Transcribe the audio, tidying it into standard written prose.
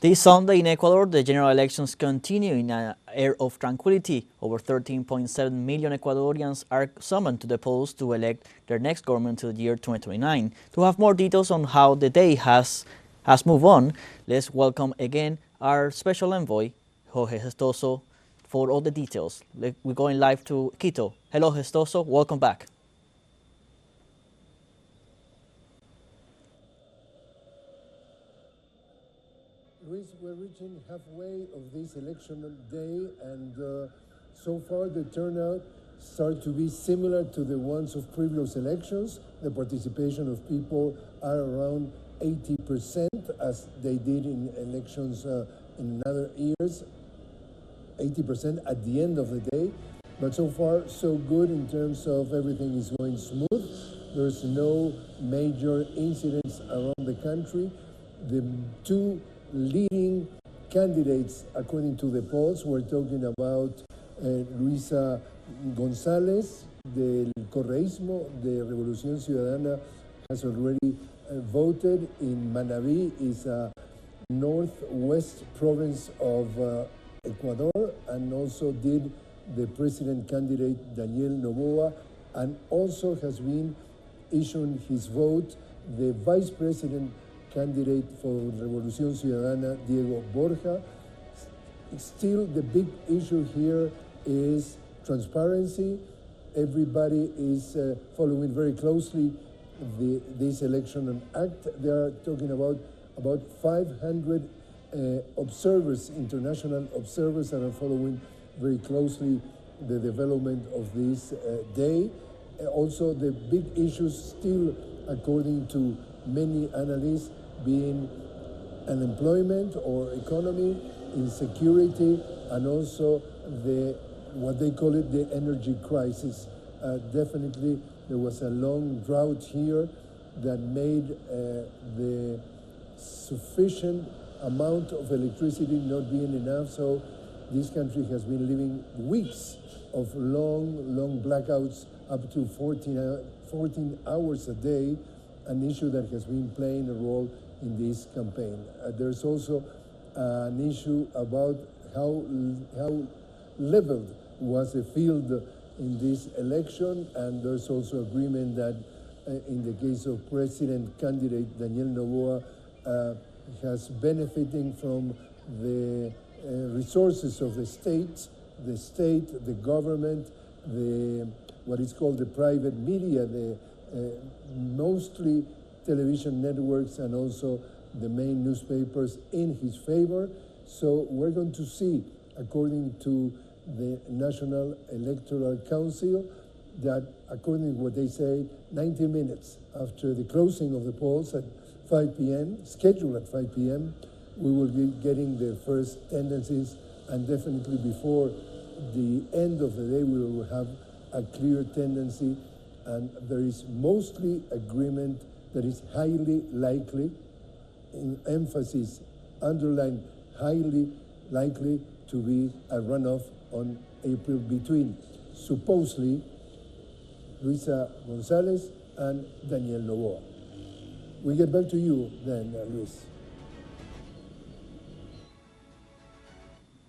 This Sunday in Ecuador, the general elections continue in an air of tranquility. Over 13.7 million Ecuadorians are summoned to the polls to elect their next government to the year 2029. To have more details on how the day has moved on, let's welcome again our special envoy, Jorge Gestoso, for all the details. We're going live to Quito. Hello, Gestoso. Welcome back. Luis, we're reaching halfway of this election day, and so far the turnout starts to be similar to the ones of previous elections. The participation of people are around 80%, as they did in elections in other years, 80% at the end of the day. But so far, so good in terms of everything is going smooth. There's no major incidents around the country. The two leading candidates, according to the polls, we're talking about Luisa González, del Correísmo, the Revolución Ciudadana, has already voted in Manabí, is a northwest province of Ecuador, and also did the president candidate Daniel Noboa, and also has been issuing his vote the vice president candidate for Revolución Ciudadana, Diego Borja. Still, the big issue here is transparency. Everybody is following very closely this election and act. They are talking about 500 observers, international observers, that are following very closely the development of this day. Also, the big issues still, according to many analysts, being unemployment or economy, insecurity, and also what they call it, the energy crisis. Definitely, there was a long drought here that made the sufficient amount of electricity not being enough. So this country has been living weeks of long blackouts, up to 14 hours a day, an issue that has been playing a role in this campaign. There's also an issue about how leveled was the field in this election, and there's also agreement that in the case of president candidate Daniel Noboa has benefiting from the resources of the state, the government, what is called the private media, the mostly television networks, and also the main newspapers in his favor. So we're going to see, according to the National Electoral Council, that according to what they say, 90 minutes after the closing of the polls at 5 p.m., scheduled at 5 p.m., we will be getting the first tendencies, and definitely before the end of the day, we will have a clear tendency, and there is mostly agreement that is highly likely, in emphasis, underline, highly likely to be a runoff on April between, supposedly, Luisa González and Daniel Noboa. We get back to you then, Luis.